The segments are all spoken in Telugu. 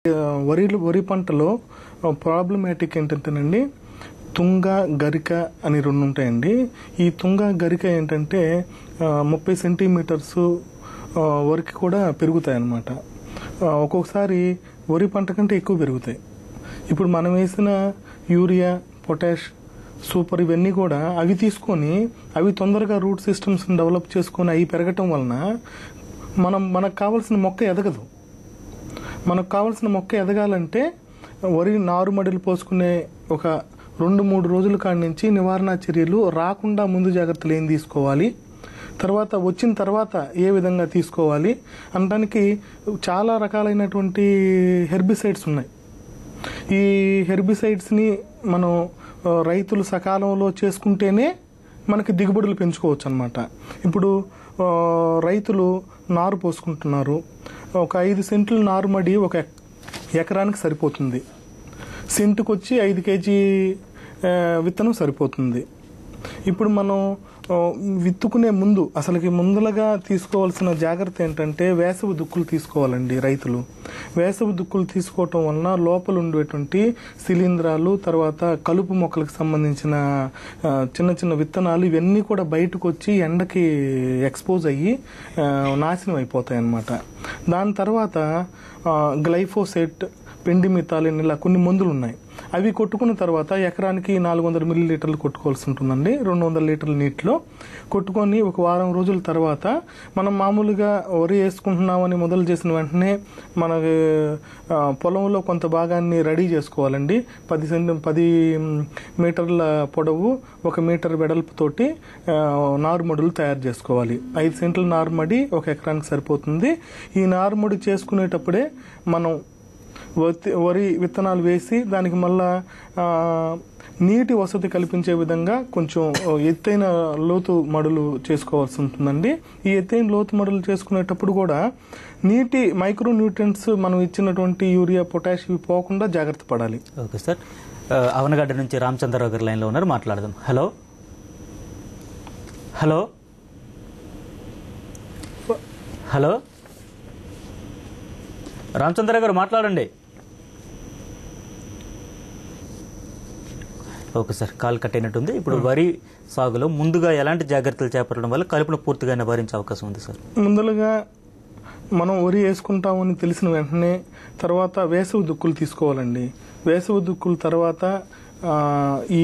వరి పంటలో ప్రాబ్లమాటిక్ ఏంటంటేనండి, తుంగ గరిక అని రెండు ఉంటాయండి. ఈ తుంగ గరిక ఏంటంటే 30 సెంటీమీటర్స్ వరకు కూడా పెరుగుతాయి అన్నమాట. ఒక్కొక్కసారి వరి పంట కంటే ఎక్కువ పెరుగుతాయి. ఇప్పుడు మనం వేసిన యూరియా, పొటాష్, సూపర్ ఇవన్నీ కూడా అవి తీసుకొని అవి తొందరగా రూట్ సిస్టమ్స్ డెవలప్ చేసుకొని అవి పెరగటం వలన మనకు కావాల్సిన మొక్క ఎదగదు. మనకు కావాల్సిన మొక్క ఎదగాలంటే వరి నారుమడిలు పోసుకునే ఒక 2-3 రోజుల కాడి నుంచి నివారణ చర్యలు రాకుండా ముందు జాగ్రత్తలు ఏం తీసుకోవాలి, తర్వాత వచ్చిన తర్వాత ఏ విధంగా తీసుకోవాలి అనడానికి చాలా రకాలైనటువంటి హెర్బిసైడ్స్ ఉన్నాయి. ఈ హెర్బిసైడ్స్ని మనం రైతులు సకాలంలో చేసుకుంటేనే మనకి దిగుబడులు పెంచుకోవచ్చు అన్నమాట. ఇప్పుడు రైతులు నారు పోసుకుంటున్నారు. ఒక 5 సెంట్ల నారుమడి ఒక ఎకరానికి సరిపోతుంది. సెంటుకు వచ్చి 5 కేజీ విత్తనం సరిపోతుంది. ఇప్పుడు మనం విత్తుకునే ముందు అసలుకి ముందలగా తీసుకోవాల్సిన జాగ్రత్త ఏంటంటే వేసవి దుక్కులు తీసుకోవాలండి రైతులు. వేసవి దుక్కులు తీసుకోవటం వలన లోపల ఉండేటువంటి శిలీంధ్రాలు, తర్వాత కలుపు మొక్కలకు సంబంధించిన చిన్న చిన్న విత్తనాలు ఇవన్నీ కూడా బయటకు వచ్చి ఎండకి ఎక్స్పోజ్ అయ్యి నాశనం అయిపోతాయి అన్నమాట. దాని తర్వాత గ్లైఫోసేట్, పెండిమిథాలిన్ ఇలా కొన్ని మందులు ఉన్నాయి. అవి కొట్టుకున్న తర్వాత ఎకరానికి 400 మిల్లీలీటర్లు కొట్టుకోవాల్సి ఉంటుందండి. 200 లీటర్ల నీటిలో కొట్టుకొని ఒక వారం రోజుల తర్వాత మనం మామూలుగా వరి వేసుకుంటున్నామని మొదలు చేసిన వెంటనే మన పొలంలో కొంత భాగాన్ని రెడీ చేసుకోవాలండి. 10 మీటర్ల పొడవు, 1 మీటర్ వెడల్పుతోటి నారుమడులు తయారు చేసుకోవాలి. 5 సెంట్ల నారుమడి ఒక ఎకరానికి సరిపోతుంది. ఈ నారుమడి చేసుకునేటప్పుడే మనం వరి విత్తనాలు వేసి దానికి మళ్ళా నీటి వసతి కల్పించే విధంగా కొంచెం ఎత్తైన లోతు మడులు చేసుకోవాల్సి ఉంటుందండి. ఈ ఎత్తైన లోతు మడులు చేసుకునేటప్పుడు కూడా నీటి మైక్రో న్యూట్రియంట్స్ మనం ఇచ్చినటువంటి యూరియా, పొటాష్ ఇవి పోకుండా జాగ్రత్త పడాలి. ఓకే సార్, అవనగడ్డ నుంచి రామచంద్రరావు గారు లైన్లో ఉన్నారు, మాట్లాడదాం. హలో హలో హలో రామచంద్రరావు గారు మాట్లాడండి. ఓకే సార్, కాల్ కట్ అయినట్టుంది. ఇప్పుడు వరి సాగులో ముందుగా ఎలాంటి జాగ్రత్తలు చేపట్టడం వల్ల కలుపును పూర్తిగా నివారించే అవకాశం ఉంది సార్? ముందుగా మనం వరి వేసుకుంటామని తెలిసిన వెంటనే తర్వాత వేసవి దుక్కులు తీసుకోవాలండి. వేసవి దుక్కుల తర్వాత ఈ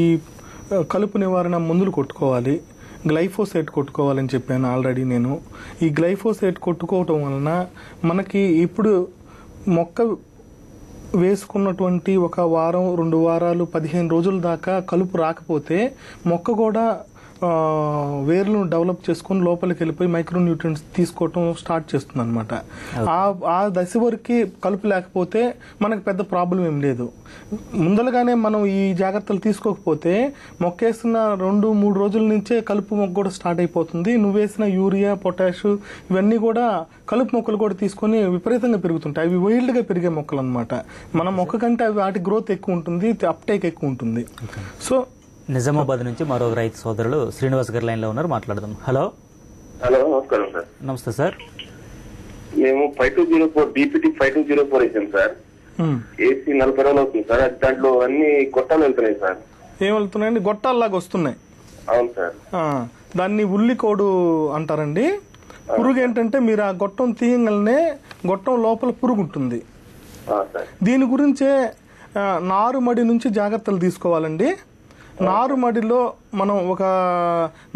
కలుపు నివారణ మందులు కొట్టుకోవాలి. గ్లైఫోసేట్ కొట్టుకోవాలని చెప్పాను ఆల్రెడీ నేను. ఈ గ్లైఫోసేట్ కొట్టుకోవటం వలన మనకి ఇప్పుడు మొక్క వేసుకున్నటువంటి ఒక వారం, 2 వారాలు, 15 రోజుల దాకా కలుపు రాకపోతే మొక్క కూడా వేర్లను డెవలప్ చేసుకుని లోపలికి వెళ్ళిపోయి మైక్రో న్యూట్రియంట్స్ తీసుకోవటం స్టార్ట్ చేస్తుంది అనమాట. ఆ దశ వరకు కలుపు లేకపోతే మనకు పెద్ద ప్రాబ్లం ఏం లేదు. ముందలుగానే మనం ఈ జాగ్రత్తలు తీసుకోకపోతే మొక్క వేసిన 2-3 రోజుల నుంచే కలుపు మొక్క కూడా స్టార్ట్ అయిపోతుంది. నువ్వు వేసిన యూరియా, పొటాష్ ఇవన్నీ కూడా కలుపు మొక్కలు కూడా తీసుకొని విపరీతంగా పెరుగుతుంటాయి. అవి వైల్డ్గా పెరిగే మొక్కలు అనమాట. మన మొక్క కంటే వాటి గ్రోత్ ఎక్కువ ఉంటుంది, అప్టేక్ ఎక్కువ ఉంటుంది. సో నిజామాబాద్ నుంచి మరో రైతు సోదరులు శ్రీనివాస్ గారు లైన్ లో ఉన్నారు, మాట్లాడదాం. హలో హలో, నమస్కారం సార్. నమస్తే సార్. మేము 5204 బీపీటీ 5204 వేసాం సార్. ఏసీ 40 రోజులు అవుతుంది సార్. దాంట్లో అన్ని గొట్టాలు వెళ్తున్నాయి సార్. ఏం వెళ్తున్నాయండి? గొట్టాల్లాగా వస్తున్నాయి. అవును సార్. దాన్ని ఉల్లికోడు అంటారండి. పురుగు ఏంటంటే మీరు ఆ గొట్టం తీయగలనే గొట్టం లోపల పురుగు ఉంటుంది. దీని గురించే నారుమడి నుంచి జాగ్రత్తలు తీసుకోవాలండి. నారుమడిలో మనం ఒక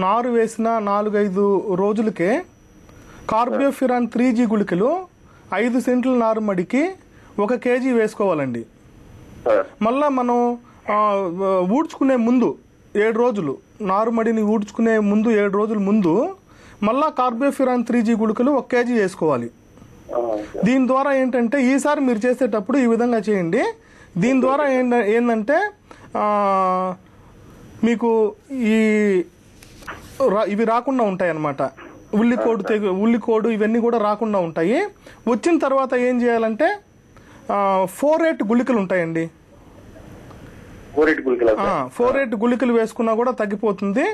నారు వేసిన 4-5 రోజులకే కార్బోఫిరాన్ 3G గుళికలు 5 సెంట్ల నారుమడికి 1 కేజీ వేసుకోవాలండి. మళ్ళా మనం ఊడ్చుకునే ముందు 7 రోజులు, నారుమడిని ఊడ్చుకునే ముందు 7 రోజుల ముందు మళ్ళా కార్బోఫిరాన్ 3G గుళికలు 1 కేజీ వేసుకోవాలి. దీని ద్వారా ఏంటంటే ఈసారి మీరు చేసేటప్పుడు ఈ విధంగా చేయండి. దీని ద్వారా ఏంటంటే మీకు ఇవి రాకుండా ఉంటాయి అన్నమాట. ఉల్లికోడు ఇవన్నీ కూడా రాకుండా ఉంటాయి. వచ్చిన తర్వాత ఏం చేయాలంటే 4-8 గుళికలు ఉంటాయండి. 4-8 గుళికలు వేసుకున్నా కూడా తగ్గిపోతుంది.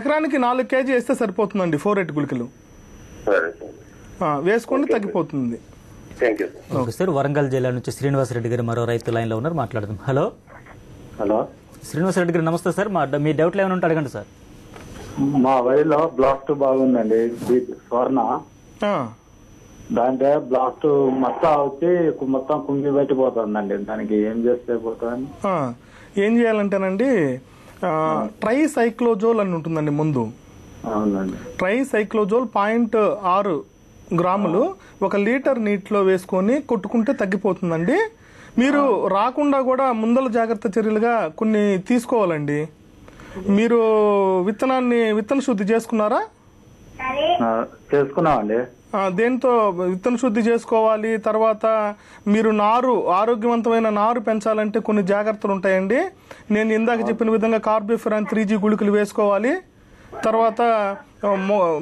ఎకరానికి 4 కేజీ వేస్తే సరిపోతుందండి. 4-8 గుళికలు వేసుకోండి, తగ్గిపోతుంది. Thank you sir. Okay sir. Warangal జిల్లా నుంచి శ్రీనివాసరెడ్డి గారు మరో రైతు లైన్ లో ఉన్నారు, మాట్లాడదాం. హలో హలో శ్రీనివాసరెడ్డి గారు, నమస్తే సార్. మీ డౌట్లు ఏమైనా ఉంటే అడగండి సార్. మా వరిలో బ్లాస్ట్ బాగుందండి, స్వర్ణ. దాంట్లో బ్లాస్ట్ మొత్తం వచ్చి మొత్తం కుంగి పెట్టిపోతుందండి. దానికి ఏం చేస్తే పోతుంది? ఏం చేయాలంటేనండి, ట్రైసైక్లోజోల్ అని ఉంటుందండి ముందు. అవునండి. ట్రైసైక్లోజోల్ 0.6 గ్రాములు 1 లీటర్ నీటిలో వేసుకొని కొట్టుకుంటే తగ్గిపోతుందండి. మీరు రాకుండా కూడా ముందల జాగ్రత్త చర్యలుగా కొన్ని తీసుకోవాలండి. మీరు విత్తన శుద్ధి చేసుకున్నారా? చేసుకున్నామండి. దేంతో విత్తన శుద్ధి చేసుకోవాలి? తర్వాత మీరు ఆరోగ్యవంతమైన నారు పెంచాలంటే కొన్ని జాగ్రత్తలు ఉంటాయండి. నేను ఇందాక చెప్పిన విధంగా కార్బోఫెరాన్ 3G గుళికలు వేసుకోవాలి. తర్వాత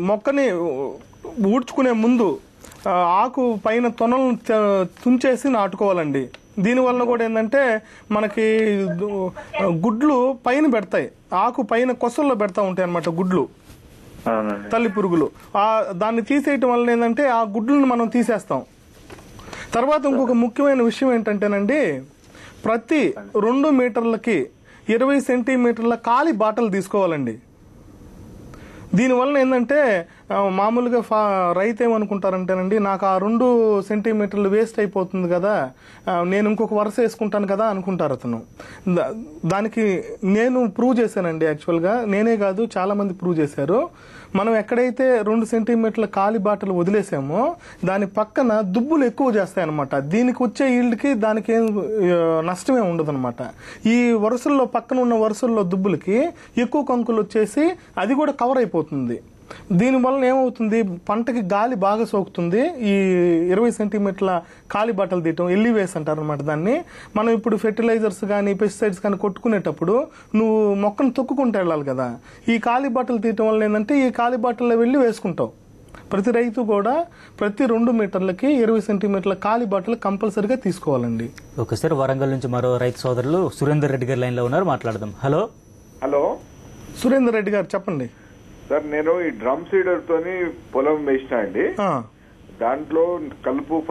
మొక్కని ఊడ్చుకునే ముందు ఆకు పైన తొనలను తుంచేసి నాటుకోవాలండి. దీనివల్ల కూడా ఏంటంటే మనకి గుడ్లు పైన పెడతాయి, ఆకు పైన కొసల్లో పెడతా ఉంటాయి అన్నమాట గుడ్లు, తల్లి పురుగులు. దాన్ని తీసేయటం వల్ల ఏంటంటే ఆ గుడ్లను మనం తీసేస్తాం. తర్వాత ఇంకొక ముఖ్యమైన విషయం ఏంటంటేనండి, ప్రతి 2 మీటర్లకి 20 సెంటీమీటర్ల ఖాళీ బాటలు తీసుకోవాలండి. దీనివల్ల ఏంటంటే మామూలుగా రైతు ఏమనుకుంటారంటేనండి, నాకు ఆ 2 సెంటీమీటర్లు వేస్ట్ అయిపోతుంది కదా, నేను ఇంకొక వరుస వేసుకుంటాను కదా అనుకుంటారు అతను. దానికి నేను ప్రూవ్ చేశానండి. యాక్చువల్గా నేనే కాదు, చాలా మంది ప్రూవ్ చేశారు. మనం ఎక్కడైతే 2 సెంటీమీటర్ల ఖాళీ బాటలు వదిలేసామో దాని పక్కన దుబ్బులు ఎక్కువ చేస్తాయన్నమాట. దీనికి వచ్చే ఈల్డ్కి దానికి ఏం నష్టమే ఉండదన్నమాట. ఈ వరుసల్లో పక్కన ఉన్న వరుసల్లో దుబ్బులకి ఎక్కువ కంకులు వచ్చేసి అది కూడా కవర్ అయిపోతుంది. దీనివల్ల ఏమవుతుంది, పంటకి గాలి బాగా సోకుతుంది. ఈ 20 సెంటీమీటర్ల ఖాళీ బట్టలు తీయటం ఎల్లివేస్ అంటారు అనమాట దాన్ని. మనం ఇప్పుడు ఫెర్టిలైజర్స్ కానీ పెస్టిసైడ్స్ కానీ కొట్టుకునేటప్పుడు నువ్వు మొక్కను తొక్కుకుంటూ వెళ్ళాలి కదా. ఈ ఖాళీ బట్టలు తీయటం వల్ల ఏంటంటే ఈ ఖాళీ బట్టల్లో వెళ్ళి వేసుకుంటావు. ప్రతి రైతు కూడా ప్రతి 2 మీటర్లకి 20 సెంటీమీటర్ల ఖాళీ బట్టలు కంపల్సరీగా తీసుకోవాలండి. Okay sir. వరంగల్ నుంచి మరో రైతు సోదరులు సురేందర్ రెడ్డి గారి లైన్ లో ఉన్నారు, మాట్లాడదాం. హలో హలో సురేందర్ రెడ్డి గారు చెప్పండి సార్. నేను ఈ డ్రమ్ సీడర్ తోని పొలం వేసినా అండి. దాంట్లో కలుపు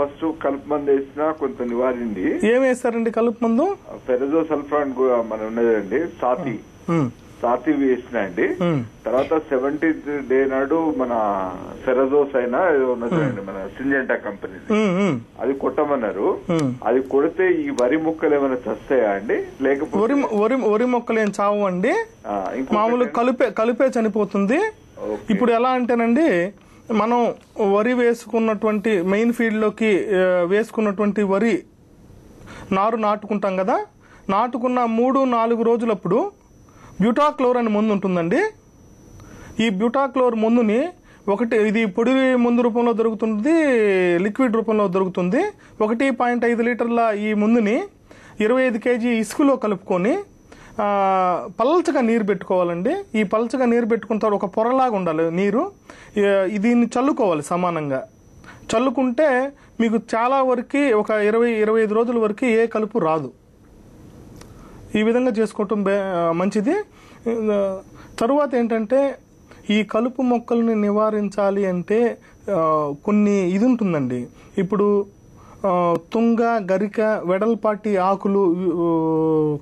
మందు వేసినా కొంత నివారింది. ఏం వేస్తారండి కలుపు మందు? ఫెరజో సల్ఫాన్ మన ఉన్నదండి, సాతి వేసినా అండి. తర్వాత 70th డే నాడు మన ఫెరజోస్ అయినా ఏదో ఉన్నదండి మన సింజెంటా కంపెనీ, అది కొట్టమన్నారు. అది కొడితే ఈ వరి మొక్కలు ఏమైనా చస్తాయా అండి? లేకపోతే వరి మొక్కలు ఏం చావు అండి, మామూలు కలిపే చనిపోతుంది. ఇప్పుడు ఎలా అంటేనండి, మనం వరి వేసుకున్నటువంటి మెయిన్ ఫీల్డ్ లోకి వేసుకున్నటువంటి వరి నారు నాటుకుంటాం కదా, నాటుకున్న 3-4 రోజులప్పుడు బ్యూటాక్లోర్ అనే మందు ఉంటుందండి. ఈ బ్యూటాక్లోర్ మందుని ఇది పొడి మందు రూపంలో దొరుకుతుంది, లిక్విడ్ రూపంలో దొరుకుతుంది. 1.5 లీటర్ల ఈ మందుని 25 kg ఇసుకలో కలుపుకొని పల్చగా నీరు పెట్టుకోవాలండి. ఈ పల్చగా నీరు పెట్టుకున్న తర్వాత ఒక పొరలాగా ఉండాలి నీరు. దీన్ని చల్లుకోవాలి సమానంగా. చల్లుకుంటే మీకు చాలా వరకు ఒక 20-25 రోజుల వరకు ఏ కలుపు రాదు. ఈ విధంగా చేసుకోవటం మంచిది. తరువాత ఏంటంటే ఈ కలుపు మొక్కల్ని నివారించాలి అంటే కొన్ని ఇది ఉంటుందండి. ఇప్పుడు తుంగ, గరిక, వెడల్పాటి ఆకులు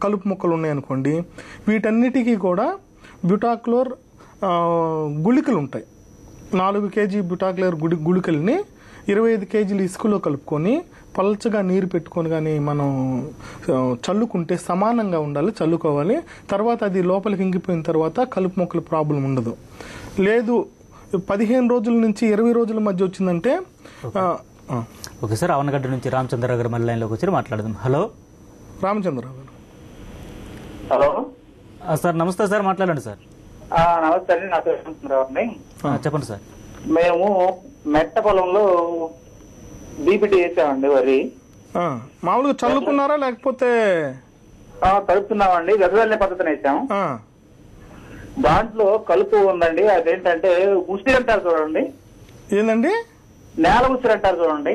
కలుపు మొక్కలు ఉన్నాయనుకోండి, వీటన్నిటికీ కూడా బ్యూటాక్లోర్ గుళికలు ఉంటాయి. 4 kg బ్యూటాక్లోర్ గుళికల్ని 25 kg ఇసుకలో కలుపుకొని పల్చగా నీరు పెట్టుకొని కానీ మనం చల్లుకుంటే సమానంగా ఉండాలి, చల్లుకోవాలి. తర్వాత అది లోపలికి ఇంగిపోయిన తర్వాత కలుపు మొక్కల ప్రాబ్లం ఉండదు. లేదు 15 రోజుల నుంచి 20 రోజుల మధ్య వచ్చిందంటే. Okay sir. అవనగడ్డ నుంచి రామచంద్రరావు గారు మళ్ళీ లైన్లోకి వచ్చి మాట్లాడదాం. హలో రామచంద్రరావు గారు. హలో సార్, నమస్తే సార్, మాట్లాడండి సార్. నమస్తే అండి, నా పేరు రామచంద్రరావు అండి. చెప్పండి సార్. మేము మెట్ట పొలంలో బీపీటీ వేసామండి వరి. మామూలుగా చల్లుకున్నారా లేకపోతే? కలుపుతున్నామండి, వెదజల్లే పద్ధతిని వేసాం. దాంట్లో కలుపు ఉందండి. అదేంటంటే ఉసిరి అంటారు చూడండి. ఏందండి? నేల ఉసిరి అంటారు చూడండి,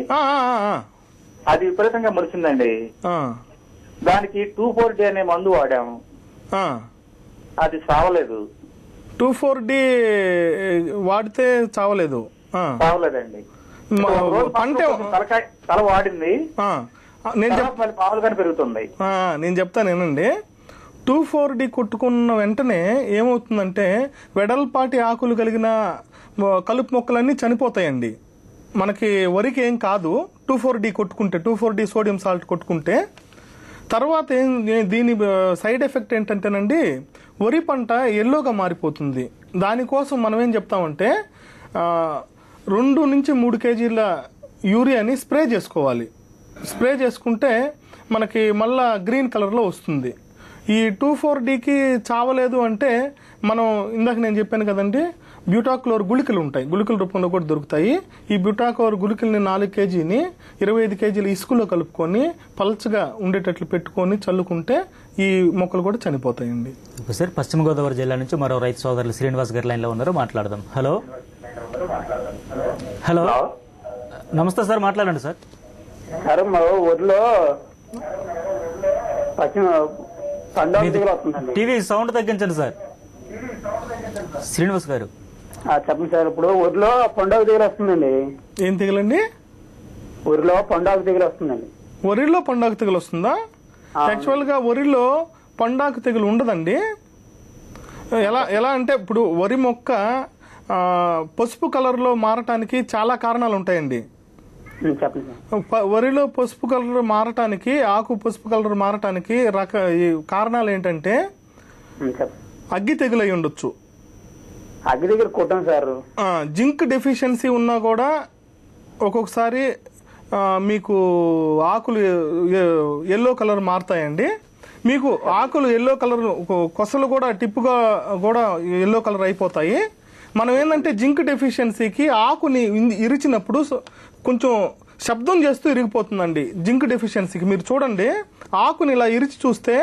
అది విపరీతంగా మురిసిందండి. దానికి 2,4-D అనే మందు వాడాము, అది చావలేదు. 2,4-D వాడితే చావలేదు? చావలేదండి. పంట తల వాడింది, నేను మామూలుగానే పెరుగుతుంది. నేను చెప్తాను ఏనండి. 2,4-D కొట్టుకున్న వెంటనే ఏమవుతుందంటే వెడల్పాటి ఆకులు కలిగిన కలుపు మొక్కలన్నీ చనిపోతాయండి. మనకి వరికి ఏం కాదు 2,4-D కొట్టుకుంటే, 2,4-D సోడియం సాల్ట్ కొట్టుకుంటే. తర్వాత దీని సైడ్ ఎఫెక్ట్ ఏంటంటేనండి, వరి పంట ఎల్లోగా మారిపోతుంది. దానికోసం మనం ఏం చెప్తామంటే 2 నుంచి 3 కేజీల యూరియాని స్ప్రే చేసుకోవాలి. స్ప్రే చేసుకుంటే మనకి మళ్ళా గ్రీన్ కలర్లో వస్తుంది. ఈ 2,4-Dకి చావలేదు అంటే మనం ఇందాక నేను చెప్పాను కదండి, బ్యూటాక్లోర్ గుళికలు ఉంటాయి, గుళికల రూపంలో కూడా దొరుకుతాయి. ఈ బ్యూటాక్లోర్ గుళికల్ని 4 కేజీని 25 కేజీల ఇసుకలో కలుపుకొని పల్చగా ఉండేటట్లు పెట్టుకొని చల్లుకుంటే ఈ మొక్కలు కూడా చనిపోతాయండి. సార్, పశ్చిమ గోదావరి జిల్లా నుంచి మరో రైతు సోదరులు శ్రీనివాస్ గారి లైన్లో ఉన్నారు, మాట్లాడదాం. హలో హలో, నమస్తే సార్, మాట్లాడండి సార్. సార్ మా ఊర్లో టీవీ సౌండ్ తగ్గించండి సార్. శ్రీనివాస్ గారు చెప్పండి సార్. ఇప్పుడు ఊర్లో పొండాకు తెగులు వస్తుందండి. ఏం తెగులండి? ఊరిలో పొండాకు తెగులు వస్తుందండి. వరిలో పొండాకు తెగులు వస్తుందా? యాక్చువల్ గా వరిలో పొండాకు తెగులు ఉండదండి. ఎలా అంటే ఇప్పుడు వరి మొక్క పసుపు కలర్ లో మారటానికి చాలా కారణాలు ఉంటాయండి. వరిలో పసుపు కలర్ మారటానికి, ఆకు పసుపు కలర్ మారటానికి కారణాలు ఏంటంటే అగ్గి తెగులు అయి ఉండొచ్చు. అగ్గి తెగులు కొట్టాను సార్. జింక్ డెఫిషియన్సీ ఉన్నా కూడా ఒక్కొక్కసారి మీకు ఆకులు ఎల్లో కలర్ మారుతాయండి. మీకు ఆకులు ఎల్లో కలర్, కొసలు కూడా టిప్పుగా కూడా ఎల్లో కలర్ అయిపోతాయి. మనం ఏంటంటే జింక్ డెఫిషియన్సీకి ఆకుని ఇరిచినప్పుడు కొంచెం శబ్దం చేస్తూ ఇరిగిపోతుందండి. జింక్ డెఫిషియన్సీకి మీరు చూడండి, ఆకుని ఇలా ఇరిచి చూస్తే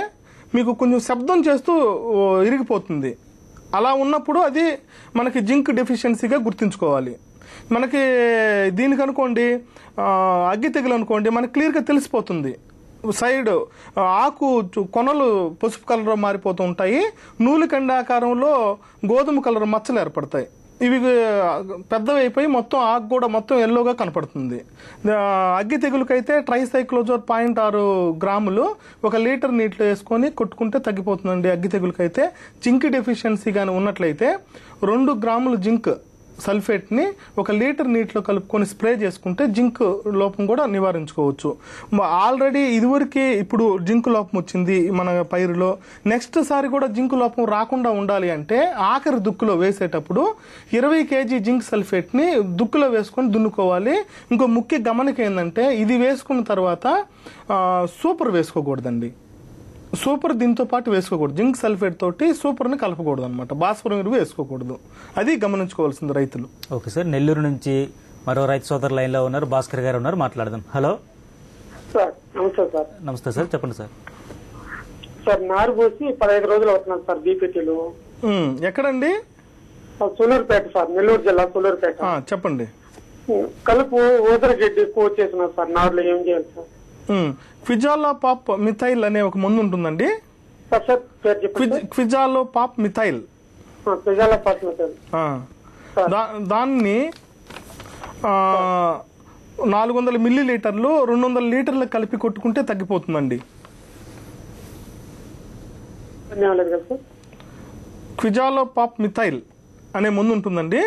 మీకు కొంచెం శబ్దం చేస్తూ ఇరిగిపోతుంది. అలా ఉన్నప్పుడు అది మనకి జింక్ డెఫిషియన్సీగా గుర్తుంచుకోవాలి. మనకి దీనికి అనుకోండి అగ్గి తెగులు అనుకోండి, మనకి క్లియర్గా తెలిసిపోతుంది. సైడ్ ఆకు కొనలు పసుపు కలర్ మారిపోతూ ఉంటాయి, నూలికండాకారంలో గోధుమ కలర్ మచ్చలు ఏర్పడతాయి. ఇవి పెద్దవైపోయి మొత్తం ఆకు కూడా మొత్తం ఎల్లోగా కనపడుతుంది. అగ్గి తెగులకైతే ట్రైసైక్లోజోర్ 0.6 గ్రాములు 1 లీటర్ నీటిలో వేసుకొని కొట్టుకుంటే తగ్గిపోతుందండి. అగ్గి తెగులకైతే జింక్ డెఫిషియన్సీ కానీ ఉన్నట్లయితే 2 గ్రాములు జింక్ సల్ఫేట్ని 1 లీటర్ నీటిలో కలుపుకొని స్ప్రే చేసుకుంటే జింక్ లోపం కూడా నివారించుకోవచ్చు. ఆల్రెడీ ఇదివరకు ఇప్పుడు జింక్ లోపం వచ్చింది మన పైరులో, నెక్స్ట్ సారి కూడా జింక్ లోపం రాకుండా ఉండాలి అంటే ఆఖరి దుక్కులో వేసేటప్పుడు 20 కేజీ జింక్ సల్ఫేట్ని దుక్కులో వేసుకొని దున్నుకోవాలి. ఇంకో ముఖ్య గమనిక ఏంటంటే ఇది వేసుకున్న తర్వాత సూపర్ వేసుకోకూడదండి. సూపర్ దీంతో పాటు వేసుకోకూడదు. జింక్ సల్ఫేట్ తోటి సూపర్ని కలపకూడదు అనమాట. భాస్వరం ఎరువు వేసుకోకూడదు. అది గమనించుకోవాల్సింది రైతులు. ఓకే సార్, నెల్లూరు నుంచి మరో రైతు సోదరు లైన్ లో ఉన్నారు, భాస్కర్ గారు ఉన్నారు, మాట్లాడదాం. హలో సార్, నమస్తే సార్. నమస్తే సార్, చెప్పండి సార్. సార్, నారు పోసి 15 రోజులు అవుతున్నాను సార్. బీపీటీలు ఎక్కడండి? సూలూరుపేట సార్, నెల్లూరు జిల్లా సూలూరుపేట. చెప్పండి. కలుపు ఊదరగడ్డి ఎక్కువ వచ్చేసినారు సార్. నారులో ఏం చేయాలి సార్? క్విజాలో పాప్ మిథైల్ అనే ఒక మందు ఉంటుందండి. క్విజాలో పాప్ మిథైల్, దాన్ని 400 మిల్లీలీటర్లు 200 లీటర్లు కలిపి కొట్టుకుంటే తగ్గిపోతుందండి. క్విజాలో పాప్ మిథైల్ అనే మందు ఉంటుందండి.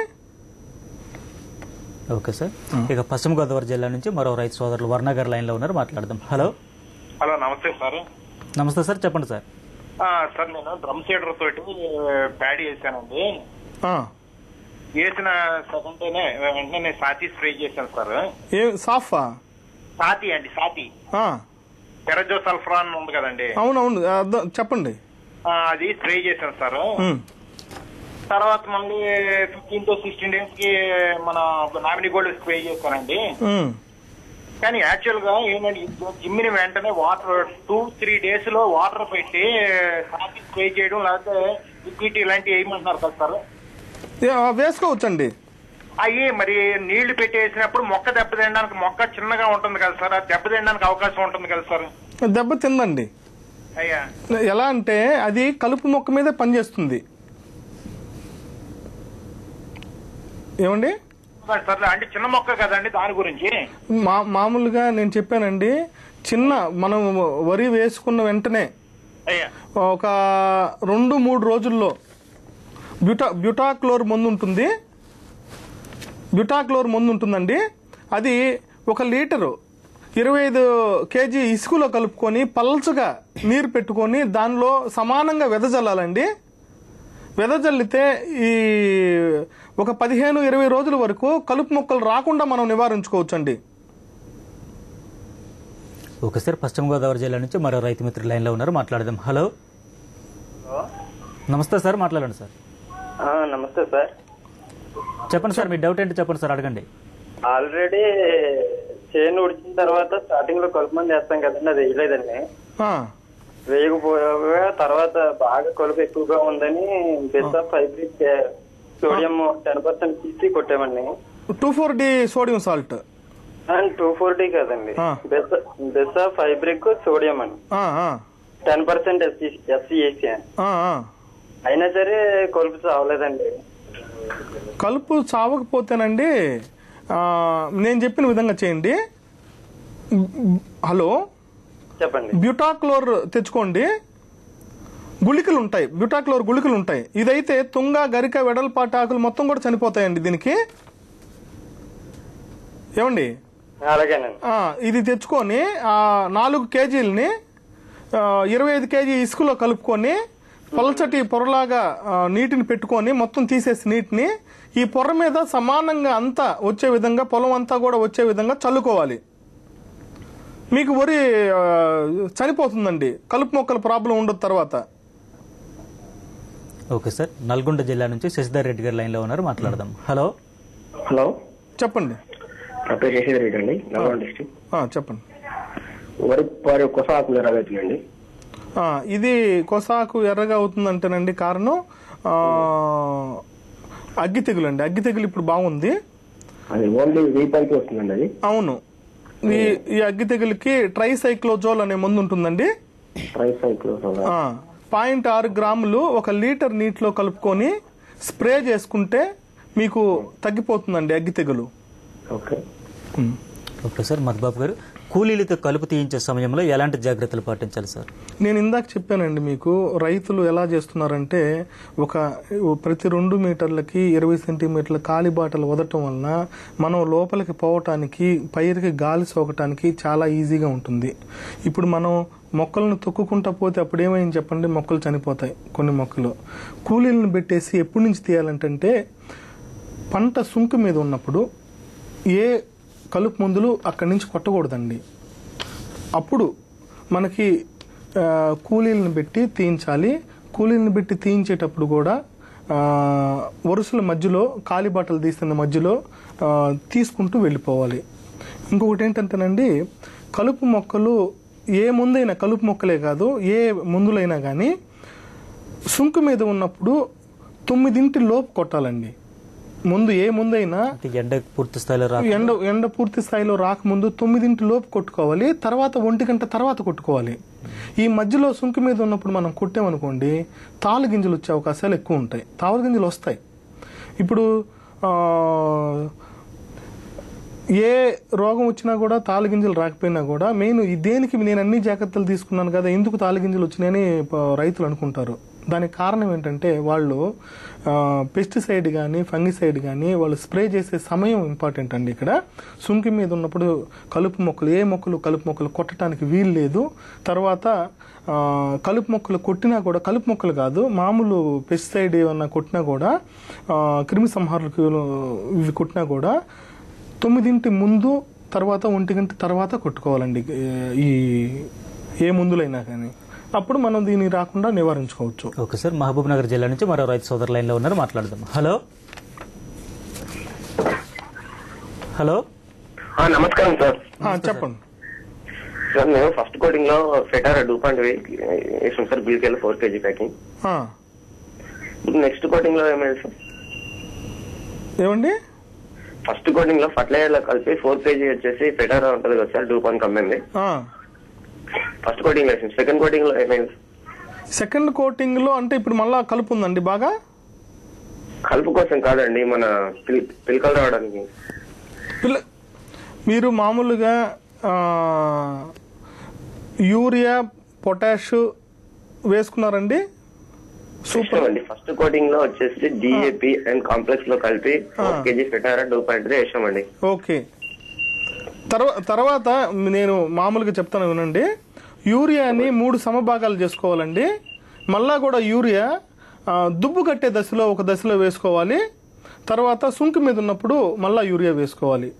ఓకే సార్, ఇక పశ్చిమ గోదావరి జిల్లా నుంచి మరో రైతు సోదరులు వర్ణ గారి లైన్ లో ఉన్నారు, మాట్లాడదాం. హలో హలో, నమస్తే సార్. నమస్తే సార్, చెప్పండి సార్. సార్, నేను డ్రమ్ సీడర్ తోటి ప్యాడీ వేసానండి. వేసిన సెకండ్ డేనే వెంటనే సాతి స్ప్రే చేశాను సార్. సాఫా సాతి అండి, సాతి పెరజో సల్ఫరాన్ ఉంది కదండి. అవునవును, చెప్పండి. అది స్ప్రే చేశాను సార్. తర్వాత మళ్ళీ 15 to 16 days కి మన నామినీ గోల్డ్ స్ప్రే చేశానండి. కానీ యాక్చువల్ గా ఏంటంటే జిమ్మిని వెంటనే వాటర్ 2-3 days లో వాటర్ పెట్టి సాకి స్ప్రే చేయడం, లేకపోతే లిక్విడ్ ఇలాంటివి వేయమంటున్నారు కదా సార్. వేసుకోవచ్చండి. అయ్యి మరి నీళ్లు పెట్టి వేసినప్పుడు మొక్క దెబ్బతినడానికి, మొక్క చిన్నగా ఉంటుంది కదా సార్, దెబ్బతినడానికి అవకాశం ఉంటుంది కదా సార్. దెబ్బ తిందండి. అయ్యా ఎలా అంటే అది కలుపు మొక్క మీదే పనిచేస్తుంది. ఏమండి? సరే అంటే చిన్న మొక్క కదండి దాని గురించి. మామూలుగా నేను చెప్పానండి, చిన్న మనం వరి వేసుకున్న వెంటనే ఒక 2-3 రోజుల్లో బ్యూటాక్లోర్ మందు ఉంటుంది. బ్యూటాక్లోర్ మందు ఉంటుందండి. అది 1 లీటరు 25 kg ఇసుకలో కలుపుకొని పల్చగా నీరు పెట్టుకొని దానిలో సమానంగా వెదజల్లాలండి. వెదజల్లితే ఈ ఒక 15-20 రోజుల వరకు కలుపు మొక్కలు రాకుండా మనం నివారించుకోవచ్చండి. ఓకే సార్, పశ్చిమ గోదావరి జిల్లా నుంచి మరో రైతు మిత్రులు లైన్లో ఉన్నారు, మాట్లాడదాం. హలో, నమస్తే సార్, మాట్లాడండి సార్. నమస్తే సార్. చెప్పండి సార్, మీ డౌట్ ఏంటి చెప్పండి సార్, అడగండి. ఆల్రెడీ చేను ఉడిచిన తర్వాత స్టార్టింగ్ లో కలుపు మంది వేస్తాం కదండి, అది వేయలేదండి. వేయకపోయా తర్వాత బాగా కలుపు ఎక్కువగా ఉందని బెసాఫ్ హైబ్రిడ్ సోడియం 10% తీసి కొట్టామండి. 2,4-D సోడియం సాల్ట్ 2,4-D కాదండి, బెసాఫ్ హైబ్రిడ్ సోడియం అని 10% FCAC అని. అయినా సరే కలుపు చావలేదండి. కలుపు చావకపోతేనండి నేను చెప్పిన విధంగా చేయండి. హలో, చెప్పండి. బ్యూటాక్లోర్ తెచ్చుకోండి. గుళికలు ఉంటాయి, బ్యూటాక్లోర్ గుళికలు ఉంటాయి. ఇదైతే తుంగ, గరిక, వెడల్పాటి ఆకులు మొత్తం కూడా చనిపోతాయండి దీనికి. ఏమండి, ఇది తెచ్చుకొని 4 kgని 25 kg ఇసుకలో కలుపుకొని పల్చటి పొరలాగా నీటిని పెట్టుకొని మొత్తం తీసేసి నీటిని ఈ పొర మీద సమానంగా అంతా వచ్చే విధంగా, పొలం అంతా కూడా వచ్చే విధంగా చల్లుకోవాలి. మీకు వరి చనిపోతుందండి, కలుపు మొక్కల ప్రాబ్లం ఉండదు తర్వాత. ఓకే సార్, నల్గొండ జిల్లా నుంచి శశిధర్ రెడ్డి గారు లైన్లో ఉన్నారు, మాట్లాడదాం. హలో, హలో, చెప్పండి. నా పేరు శశిధర్ రెడ్డి అండి, నల్గొండ డిస్ట్రిక్ట్. చెప్పండి. వరి కొసాకు ఎర్రగవుతుందండి. ఇది కొసాకు ఎర్రగా అవుతుందంటేనండి కారణం అగ్గి తెగులు అండి. అగ్గి తెగులు ఇప్పుడు బాగుంది. అవును, ఈ అగ్గి తెగులకి ట్రైసైక్లోజోల్ అనే మందు ఉంటుందండి. 0.6 గ్రాములు 1 లీటర్ నీటిలో కలుపుకొని స్ప్రే చేసుకుంటే మీకు తగ్గిపోతుందండి అగ్గి తెగులు. ఓకే సార్, మధుబాబు గారు, కూలీలతో కలుపు తీయించే సమయంలో ఎలాంటి జాగ్రత్తలు పాటించాలి సార్? నేను ఇందాక చెప్పానండి మీకు, రైతులు ఎలా చేస్తున్నారంటే ప్రతి 2 మీటర్లకి 20 సెంటీమీటర్ల ఖాళీ బాటలు వదలటం వలన మనం లోపలికి పోవటానికి, పైరుకి గాలి సోకటానికి చాలా ఈజీగా ఉంటుంది. ఇప్పుడు మనం మొక్కలను తొక్కుకుంటా పోతే అప్పుడు ఏమైంది చెప్పండి, మొక్కలు చనిపోతాయి. కొన్ని మొక్కలు కూలీలను పెట్టేసి ఎప్పటి నుంచి తీయాలంటే పంట సుంకు మీద ఉన్నప్పుడు ఏ కలుపు మందులు అక్కడి నుంచి కొట్టకూడదండి. అప్పుడు మనకి కూలీలను పెట్టి తీయించాలి. కూలీలను పెట్టి తీయించేటప్పుడు కూడా వరుసల మధ్యలో, ఖాళీ బాటలు తీస్తున్న మధ్యలో తీసుకుంటూ వెళ్ళిపోవాలి. ఇంకొకటి ఏంటంటేనండి, కలుపు మొక్కలు ఏ మందైనా, కలుపు మొక్కలే కాదు ఏ మందులైనా కానీ సుంకు మీద ఉన్నప్పుడు 9 లోపు కొట్టాలండి. ముందు ఏ ముందైనా ఎండ పూర్తి స్థాయిలో రాకముందు 9 లోపు కొట్టుకోవాలి. తర్వాత 1 గంట తర్వాత కొట్టుకోవాలి. ఈ మధ్యలో సుంకు మీద ఉన్నప్పుడు మనం కొట్టామనుకోండి, తాలు గింజలు వచ్చే అవకాశాలు ఎక్కువ ఉంటాయి. తాలు గింజలు వస్తాయి. ఇప్పుడు ఏ రోగం వచ్చినా కూడా, తాలు గింజలు రాకపోయినా కూడా, మెయిన్ దేనికి నేను అన్ని జాగ్రత్తలు తీసుకున్నాను కదా, ఎందుకు తాలు గింజలు వచ్చినాయని రైతులు అనుకుంటారు. దానికి కారణం ఏంటంటే వాళ్ళు పెస్టిసైడ్ కానీ ఫంగిసైడ్ కానీ వాళ్ళు స్ప్రే చేసే సమయం ఇంపార్టెంట్ అండి. ఇక్కడ సుంకి మీద ఉన్నప్పుడు కలుపు మొక్కలు కొట్టడానికి వీలు లేదు. తర్వాత కలుపు మొక్కలు కొట్టినా కూడా, కలుపు మొక్కలు కాదు మామూలు పెస్టిసైడ్ ఏమన్నా కొట్టినా కూడా, క్రిమి సంహారకులు ఇవి కొట్టినా కూడా 9 ముందు, తర్వాత 1 గంట తర్వాత కొట్టుకోవాలండి ఈ ఏ మందులైనా కానీ. అప్పుడు మనం దీన్ని రాకుండా నివారించుకోవచ్చు. ఓకే సార్, మహబూబ్ నగర్ జిల్లా నుంచి మరో రైతు సోదరు లైన్లో ఉన్నారు, మాట్లాడదాం. హలో, హలో, నమస్కారం సార్. చెప్పండి సార్. మేము ఫస్ట్ కోటింగ్ లో ఫెటార్ 2.8 వేసాం సార్, బిల్కెళ్ళి 4 kg ప్యాకింగ్. నెక్స్ట్ కోటింగ్ లో ఏమైంది సార్? ఏమండి, ఫస్ట్ కోటింగ్ లో ఫర్టిలైజర్ లో కలిపి 4 kg వచ్చేసి ఫెటార్ ఉంటుంది కదా సార్, 2 కంపెనీ. ఫస్ట్ కోటింగ్ లో వేసాం. సెకండ్ కోటింగ్ లో ఏమైంది? సెకండ్ కోటింగ్ లో అంటే ఇప్పుడు మళ్ళా కలుపు ఉందండి బాగా. కలుపు కోసం కాదండి, మన పిలకలు రావడానికి. మీరు మామూలుగా యూరియా పొటాష్ వేసుకున్నారండి? సూపర్ అండి. ఫస్ట్ కోటింగ్ లో వచ్చేసి డిఏపి అండ్ కాంప్లెక్స్ లో కలిపి 4 kg ఫెటారా 2.3 వేసామండి. ఓకే. తర్వాత నేను మామూలుగా చెప్తాను వినండి. యూరియాని 3 సమభాగాలు చేసుకోవాలండి. మళ్ళా కూడా యూరియా దుబ్బు కట్టే దశలో ఒక దశలో వేసుకోవాలి. తర్వాత సుంకు మీద ఉన్నప్పుడు మళ్ళా యూరియా వేసుకోవాలి.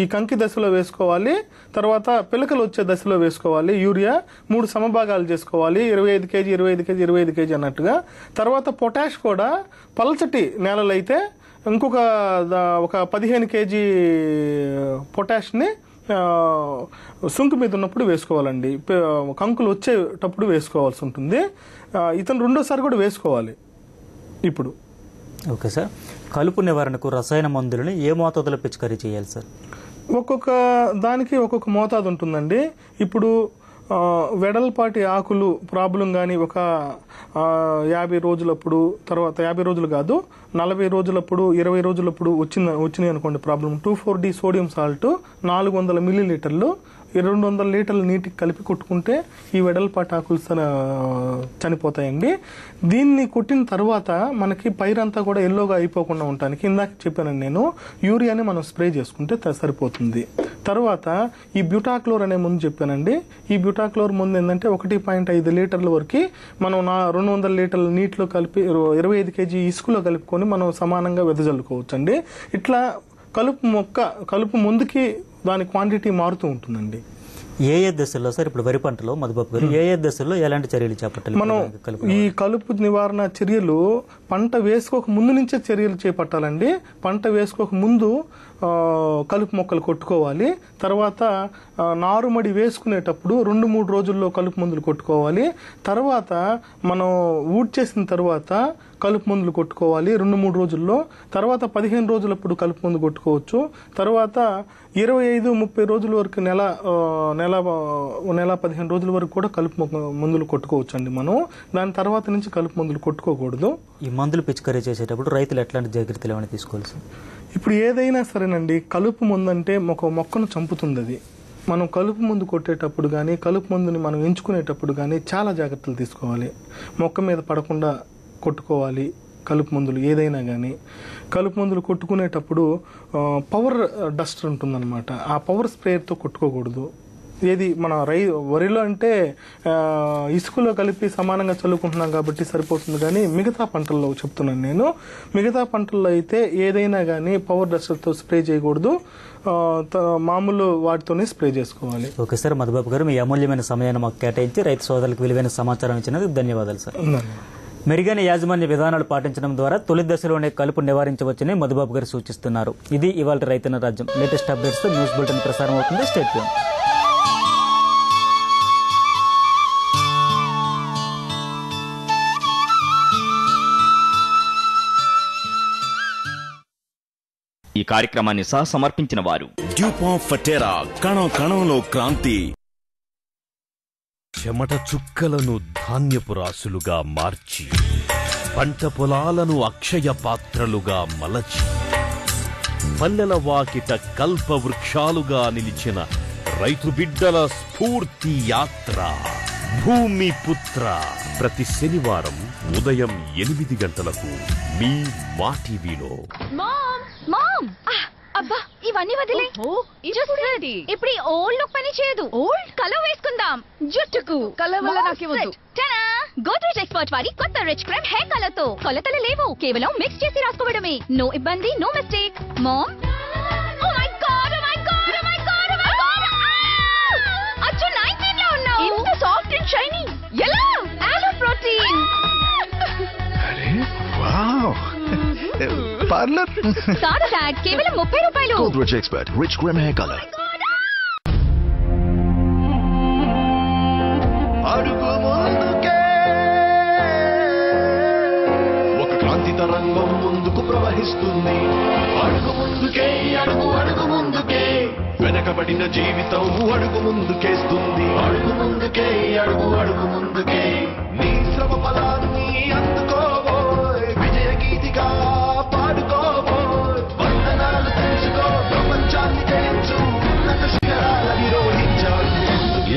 ఈ కంకి దశలో వేసుకోవాలి. తర్వాత పిలకలు వచ్చే దశలో వేసుకోవాలి. యూరియా 3 సమభాగాలు చేసుకోవాలి. 25 kg 25 kg 25 kg అన్నట్టుగా. తర్వాత పొటాష్ కూడా పల్చటి నేలలైతే ఇంకొక 15 kg పొటాష్ని సుంకు మీద ఉన్నప్పుడు వేసుకోవాలండి. కంకులు వచ్చేటప్పుడు వేసుకోవాల్సి ఉంటుంది. ఇతను రెండోసారి కూడా వేసుకోవాలి ఇప్పుడు. Okay sir. కలుపు నివారణకు రసాయన మందులను ఏ మోతాదులో పిచికారీ చేయాలి సార్? ఒక్కొక్క దానికి ఒక్కొక్క మోతాదు ఉంటుందండి. ఇప్పుడు వెడల్పాటి ఆకులు ప్రాబ్లం కానీ ఒక 50 రోజులప్పుడు, తర్వాత 50 రోజులు కాదు 40 రోజులప్పుడు 20 రోజులప్పుడు వచ్చినాయి అనుకోండి ప్రాబ్లం, 2,4-D సోడియం సాల్ట్ 400 మిల్లీలీటర్లు 200 లీటర్ల నీటికి కలిపి కొట్టుకుంటే ఈ వెడల్పాటి ఆకులు చనిపోతాయండి. దీన్ని కొట్టిన తర్వాత మనకి పైరంతా కూడా ఎల్లోగా అయిపోకుండా ఉండటానికి ఇందాక చెప్పానండి నేను, యూరియాని మనం స్ప్రే చేసుకుంటే సరిపోతుంది. తర్వాత ఈ బ్యూటాక్లోర్ అనే ముందు చెప్పానండి. ఈ బ్యూటాక్లోర్ ముందు ఏంటంటే 1.5 లీటర్ల వరకు మనం 200 లీటర్ల నీటిలో కలిపి 25 kg ఇసుకలో కలుపుకొని మనం సమానంగా వెదజల్లుకోవచ్చు అండి. ఇట్లా కలుపు ముందుకి దాని క్వాంటిటీ మారుతూ ఉంటుందండి. ఏ దశల్లో సార్ ఇప్పుడు వరి పంటలో మధుబాబు గారు ఏ దశల్లో ఎలాంటి చర్యలు చేపట్టాలి? మనం ఈ కలుపు నివారణ చర్యలు పంట వేసుకోక ముందు నుంచే చర్యలు చేపట్టాలండి. పంట వేసుకోక ముందు కలుపు మొక్కలు కొట్టుకోవాలి. తర్వాత నారుమడి వేసుకునేటప్పుడు 2-3 రోజుల్లో కలుపు మందులు కొట్టుకోవాలి. తర్వాత మనం ఊడ్చేసిన తర్వాత కలుపు మందులు కొట్టుకోవాలి 2-3 రోజుల్లో. తర్వాత 15 రోజులప్పుడు కలుపు మందు కొట్టుకోవచ్చు. తర్వాత 25-30 రోజుల వరకు నెల 15 రోజుల వరకు కూడా కలుపు మందులు కొట్టుకోవచ్చు అండి మనం. దాని తర్వాత నుంచి కలుపు మందులు కొట్టుకోకూడదు. ఈ మందులు పిచికారీ చేసేటప్పుడు రైతులు ఎట్లాంటి జాగ్రత్తలు ఏమైనా తీసుకోవాలి సార్? ఇప్పుడు ఏదైనా సరేనండి, కలుపు మందు అంటే ఒక మొక్కను చంపుతుంది. అది మనం కలుపు మందు కొట్టేటప్పుడు కానీ కలుపు మందుని మనం ఎంచుకునేటప్పుడు కానీ చాలా జాగ్రత్తలు తీసుకోవాలి. మొక్క మీద పడకుండా కొట్టుకోవాలి కలుపు మందులు ఏదైనా కానీ. కలుపు మందులు కొట్టుకునేటప్పుడు పవర్ డస్టర్ ఉంటుందన్నమాట. ఆ పవర్ స్ప్రేయర్తో కొట్టుకోకూడదు. ఏది మన వరిలో అంటే ఇసుకలో కలిపి సమానంగా చల్లుకుంటున్నాం కాబట్టి సరిపోతుంది. కానీ మిగతా పంటల్లో చెప్తున్నాను నేను, మిగతా పంటల్లో అయితే ఏదైనా కానీ పవర్ డస్టర్తో స్ప్రే చేయకూడదు. మామూలు వాటితోనే స్ప్రే చేసుకోవాలి. Okay sir. మధుబాబు గారు మీ అమూల్యమైన సమయాన్ని మాకు కేటాయించి రైతు సోదరులకు విలువైన సమాచారం ఇచ్చినందుకు ధన్యవాదాలు సార్. మెరుగైన యాజమాన్య విధానాలు పాటించడం ద్వారా తొలి దశలోనే కలుపు నివారించవచ్చని మధుబాబు గారు సూచిస్తున్నారు. ఇది ఇవాళ రైతన్న రాజ్యం. లేటెస్ట్ అప్డేట్స్ తో న్యూస్ బులెటిన్ ప్రసారం అవుతుంది. Stay tune. ఈ కార్యక్రమాన్ని సమర్పించిన వారు డ్యూపాంట్ ఫెటెరా, కణం కణంలో క్రాంతి. చెమట చుక్కలను ధాన్యపు రాసులుగా మార్చి పంట పొలాలను అక్షయ పాత్రలుగా మలచి పల్లెల వాకిట కల్ప వృక్షాలుగా నిలిచిన రైతు బిడ్డల స్ఫూర్తి యాత్ర భూమి పుత్ర. ప్రతి శనివారం ఉదయం 8 గంటలకు మీ మా టీవీలో. అబ్బా ఇవన్నీ వదిలే. ఇప్పుడు ఈ ఓల్డ్ లుక్ పని చేయదు. ఓల్డ్ కలర్ వేసుకుందాం జుట్టుకు. కలర్ వల్ల నాకేవద్దు. గోద్రేజ్ ఎక్స్పర్ట్ వారి కొత్త రిచ్ క్రీమ్ హెయిర్ కలర్ తో కొలతలు లేవు, కేవలం మిక్స్ చేసి రాసుకోవడమే. నో ఇబ్బంది, no mistake. Ma'am oh my god, oh my god, oh my god, oh my god. అచ్చు 19 లో ఉన్నావు. ఇంత సాఫ్ట్ అండ్ షైనీ. ఎలా? ఆలో ప్రోటీన్. అరే వావ్. పార్లర్ కాదు డాడ్, కేవలం 30 రూపాయలు. Godrej expert rich cream hair colour. అడుగు ముందుకే, ఒక క్రాంతి తరంగం ముందుకు ప్రవహిస్తుంది. అడుగు ముందుకే, అడుగు అడుగు ముందుకే, వెనకబడిన జీవితం అడుగు ముందుకేస్తుంది. అడుగు ముందుకే, అడుగు అడుగు ముందుకే, నీ శ్రమ ఫలాన్ని అందుకోబోయ్ విజయ గీతిగా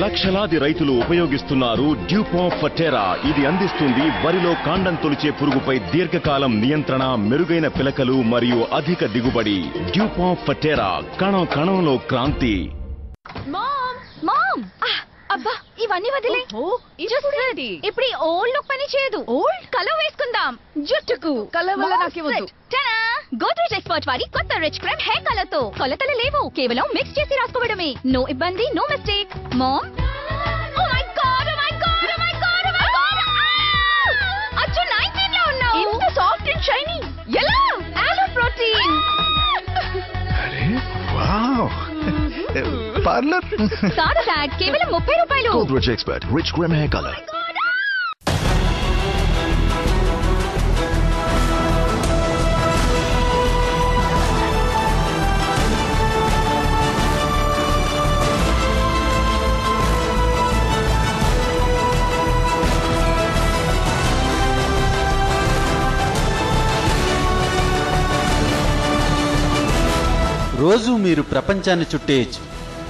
లక్షలాది రైతులు ఉపయోగిస్తున్నారు డ్యూపాంట్ ఫటెరా. ఇది అందిస్తుంది వరిలో కాండం తొలిచే పురుగుపై దీర్ఘకాలం నియంత్రణ, మెరుగైన పిలకలు మరియు అధిక దిగుబడి. డ్యూపాంట్ ఫటెరా, కణం కణంలో క్రాంతి. అబ్బా ఇవన్నీ వదిలే. ఇప్పుడు ఈ ఓల్డ్ లుక్ పని చేయదు. ఓల్డ్ కలర్ వేసుకుందాం జుట్టుకు. కలర్ వల్ల నాకేమొద్దు. గోద్రేజ్ ఎక్స్పర్ట్ వారి కొత్త రిచ్ క్రీమ్ హెయిర్ కలర్ తో కొలతలు లేవు, కేవలం మిక్స్ చేసి రాసుకోవడమే. నో ఇబ్బంది, నో మిస్టేక్. మామ్ అచ్చు 19 లో ఉన్నావు. ఇంత సాఫ్ట్ అండ్ షైనీ. ఎలా? ఆలో ప్రోటీన్. పార్లర్ కాదు డాడ్, కేవలం 30 రూపాయలు. Godrej Expert Rich Cream Hair Color. రోజు మీరు ప్రపంచాన్ని చుట్టేయచ్చు,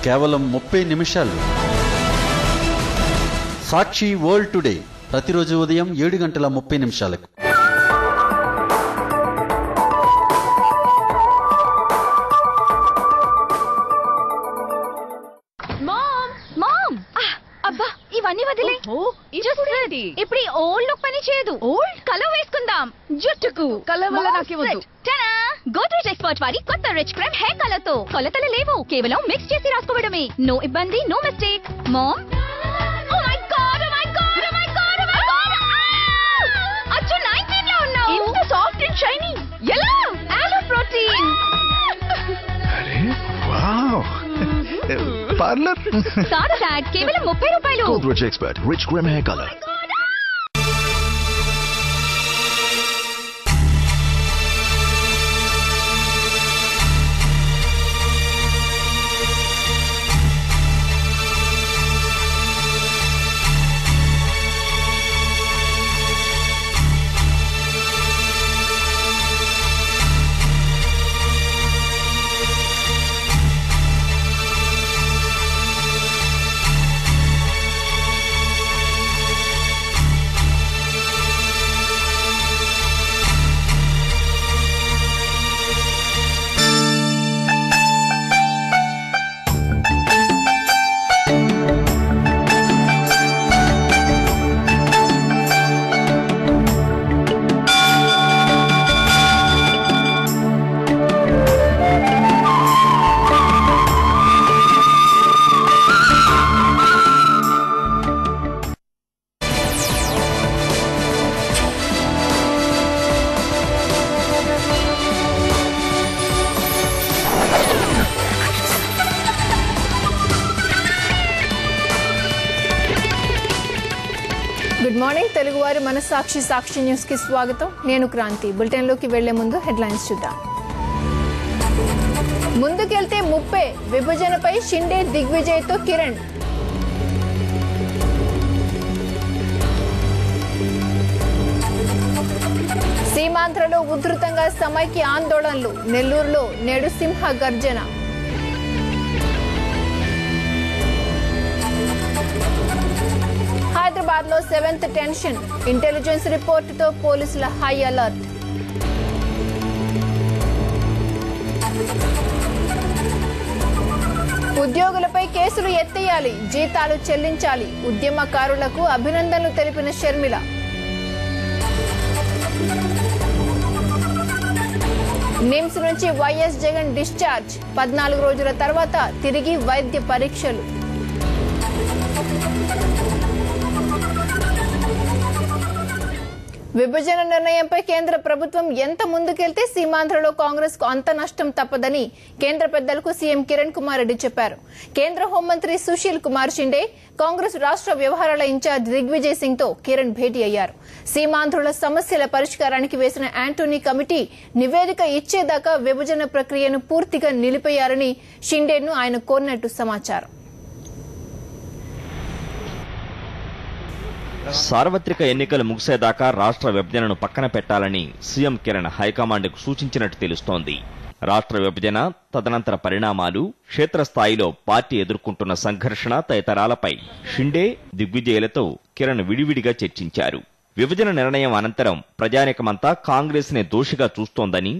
కేవలం 30 నిమిషాలు. సాక్షి వరల్డ్ టుడే ప్రతిరోజు ఉదయం 7:30 అబ్బా ఇవన్నీ వదిలే. ఇప్పుడు ఈ ఓల్డ్ లుక్ పని చేయదు. ఓల్డ్ కలర్ వేసుకుందాం జుట్టుకు. కలర్ వల్ల నాకేమొద్దు. గోద్రేజ్ ఎక్స్పర్ట్ వారి కొత్త రిచ్ క్రీమ్ హెయిర్ కలర్ తో కొలతలు లేవు, కేవలం మిక్స్ చేసి రాసుకోవడమే. నో ఇబ్బంది, నో మిస్టేక్. మామ్ అచ్చు 19 లో ఉన్నావు. ఇంత సాఫ్ట్ అండ్ షైనీ. ఎలా? ఆలో ప్రోటీన్. పార్లర్ కాదు డాడ్, కేవలం 30 రూపాయలు. Godrej Expert Rich Cream Hair Color. Good morning తెలుగువారి మన సాక్షి న్యూస్ కి స్వాగతం. నేను క్రాంతి. బులెటిన్ లోకి వెళ్లే ముందు హెడ్లైన్స్ చూద్దాం. ముందుకెళ్తే 30 విభజనపై షిండే దిగ్విజయ్తో కిరణ్. సీమాంధ్రలో ఉధృతంగా సమైక్య ఆందోళనలు. నెల్లూరులో నేడు సింహ గర్జన. హైదరాబాద్ లో 7th టెన్షన్. ఇంటెలిజెన్స్ రిపోర్టుతో పోలీసుల హై అలర్ట్. ఉద్యోగులపై కేసులు ఎత్తేయాలి, జీతాలు చెల్లించాలి. ఉద్యమకారులకు అభినందనలు తెలిపిన షర్మిల. నిమ్స్ నుంచి వైఎస్ జగన్ డిశ్చార్జ్. 14 రోజుల తర్వాత తిరిగి వైద్య పరీక్షలు. విభజన నిర్ణయంపై కేంద్ర ప్రభుత్వం ఎంత ముందుకెళ్తే సీమాంధ్రలో కాంగ్రెస్ కు అంత నష్టం తప్పదని కేంద్ర పెద్దలకు సీఎం కిరణ్ కుమార్ రెడ్డి చెప్పారు. కేంద్ర హోంమంత్రి సుశీల్ కుమార్ షిండే, కాంగ్రెస్ రాష్ట్ర వ్యవహారాల ఇన్ఛార్జ్ దిగ్విజయ్ సింగ్ తో కిరణ్ భేటీ అయ్యారు. సీమాంధ్రుల సమస్యల పరిష్కారానికి వేసిన యాంటోనీ కమిటీ నివేదిక ఇచ్చేదాకా విభజన ప్రక్రియను పూర్తిగా నిలిపేయాలని షిండేను ఆయన కోరినట్టు సమాచారం. సార్వత్రిక ఎన్నికలు ముగిసేదాకా రాష్ట్ర విభజనను పక్కన పెట్టాలని సీఎం కిరణ్ హైకమాండ్కు సూచించినట్టు తెలుస్తోంది. రాష్ట్ర విభజన, తదనంతర పరిణామాలు, క్షేత్రస్థాయిలో పార్టీ ఎదుర్కొంటున్న సంఘర్షణ తదితరాలపై షిండే, దిగ్విజయ్లతో కిరణ్ విడివిడిగా చర్చించారు. విభజన నిర్ణయం అనంతరం ప్రజానీకమంతా కాంగ్రెస్ నే దోషిగా చూస్తోందని,